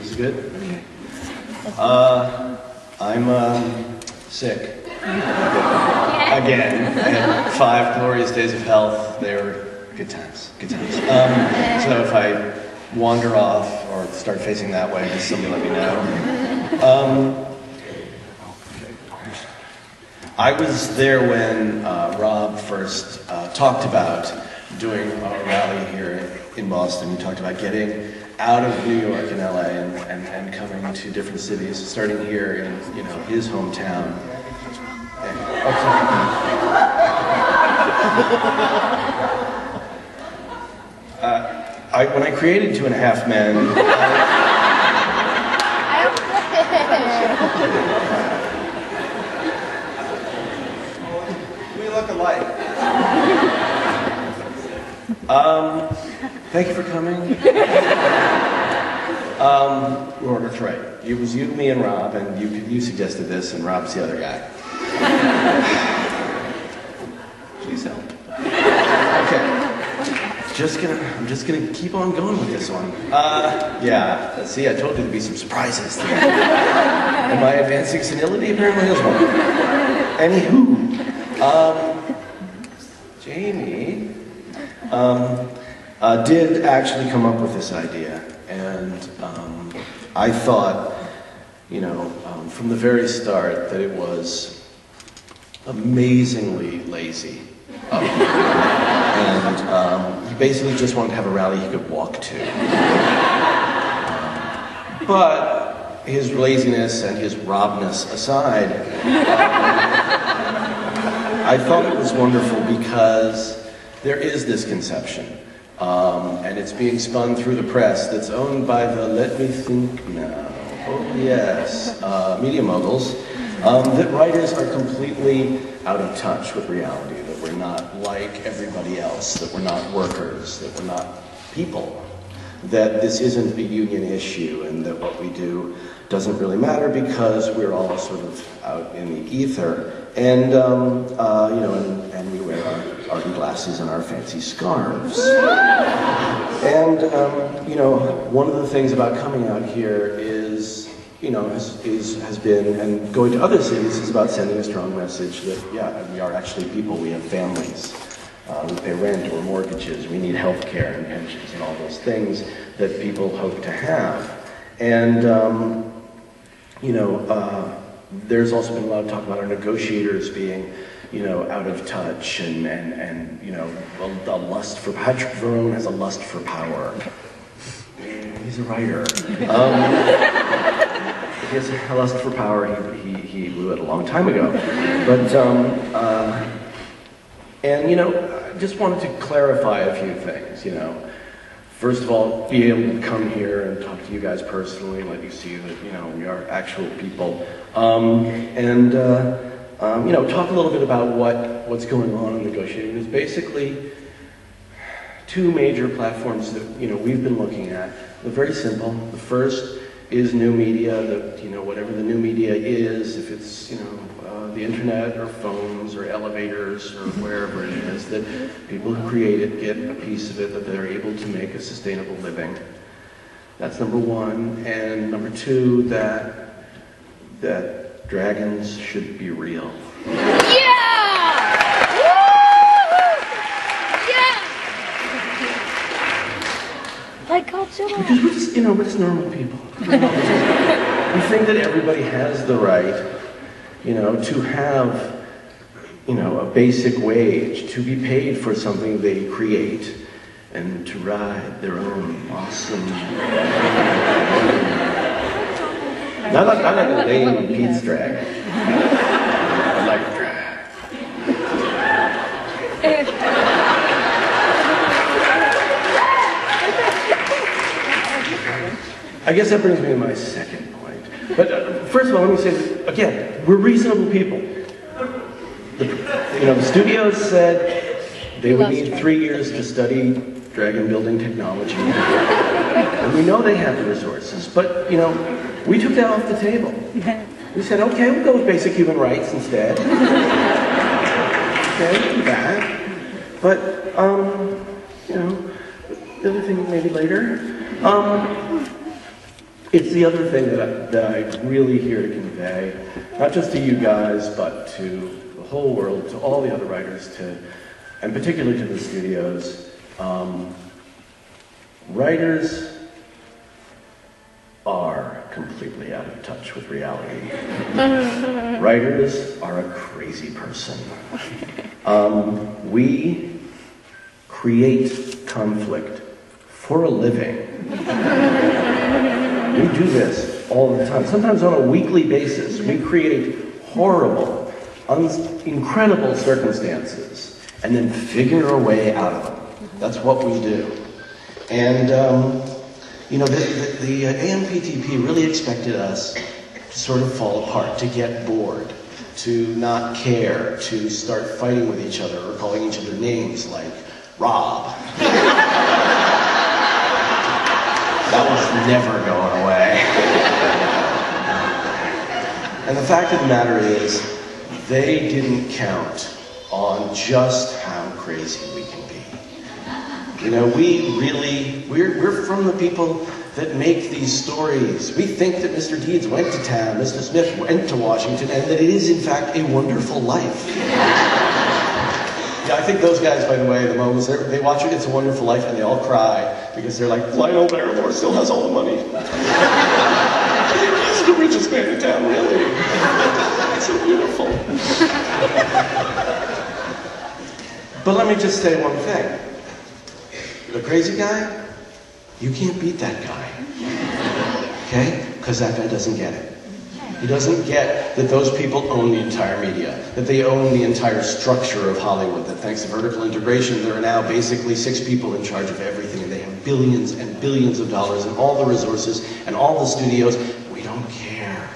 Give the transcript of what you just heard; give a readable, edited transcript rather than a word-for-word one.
This is good? I'm sick. Again. I had 5 glorious days of health. They were good times, good times. So if I wander off or start facing that way, just somebody let me know. I was there when Rob first talked about doing a rally here in Boston. He talked about getting out of New York and LA and coming to different cities, starting here in his hometown. When I created 2.5 Men, we look alike. Thank you for coming. That's right. It was you, me, and Rob, and you suggested this, and Rob's the other guy. Please help. Okay. I'm just gonna keep on going with this one. Yeah. See, I told you there'd be some surprises. Am I advancing senility? Apparently there's one. Anywho, Jamie did actually come up with this idea, and I thought, from the very start that it was amazingly lazy. And he basically just wanted to have a rally he could walk to. But his laziness and his Robness aside, I thought it was wonderful because there is this conception, and it's being spun through the press that's owned by the, let me think now, oh yes, media moguls, that writers are completely out of touch with reality, that we're not like everybody else, that we're not workers, that we're not people, that this isn't a union issue, and that what we do doesn't really matter because we're all sort of out in the ether, and and we wear our art glasses and our fancy scarves. And one of the things about coming out here is, has been, and going to other cities is about sending a strong message that, yeah, we are actually people, we have families, we pay rent or mortgages, we need health care and pensions and all those things that people hope to have. And, there's also been a lot of talk about our negotiators being, out of touch and a lust for, Patrick Verone has a lust for power. He's a writer. He has a lust for power. He blew it a long time ago. But, I just wanted to clarify a few things, First of all, be able to come here and talk to you guys personally, let you see that, we are actual people. Talk a little bit about what's going on in negotiating. There's basically 2 major platforms that, we've been looking at. They're very simple. The first is new media, whatever the new media is, if it's, the internet or phones or elevators or wherever it is, that people who create it get a piece of it, that they're able to make a sustainable living. That's number 1. And number 2, that dragons should be real. Yeah! Yeah! Like Godzilla. Because we're just normal people. We think that everybody has the right, to have, a basic wage, to be paid for something they create, and to ride their own awesome... Not like a lame Pete's drag. I like drag. I guess that brings me to my second point. But first of all, let me say that, again, we're reasonable people. The studios said they would need 3 years to study dragon building technology. And we know they have the resources, but, we took that off the table. We said, okay, we'll go with basic human rights instead. Okay, we'll do that. But, the other thing maybe later. it's the other thing that I'm really here to convey, not just to you guys, but to the whole world, to all the other writers, and particularly to the studios. Writers are completely out of touch with reality. Writers are a crazy person. We create conflict for a living. We do this all the time, sometimes on a weekly basis. We create horrible, incredible circumstances and then figure a way out of them. That's what we do. And, you know, the AMPTP really expected us to sort of fall apart, to get bored, to not care, to start fighting with each other or calling each other names like Rob. That was never going away. And the fact of the matter is, they didn't count on just how crazy we can be. You know, we're from the people that make these stories. We think that Mr. Deeds went to town, Mr. Smith went to Washington, and that it is, in fact, a wonderful life. Yeah, I think those guys, by the way, the moments they watch It's a Wonderful Life and they all cry because they're like, Lionel Barrymore still has all the money. He's the richest man in town, really. It's so beautiful. But let me just say one thing. The crazy guy, you can't beat that guy. Okay? Because that guy doesn't get it. He doesn't get that those people own the entire media, that they own the entire structure of Hollywood, that thanks to vertical integration, there are now basically 6 people in charge of everything, and they have billions and billions of dollars and all the resources and all the studios. We don't care.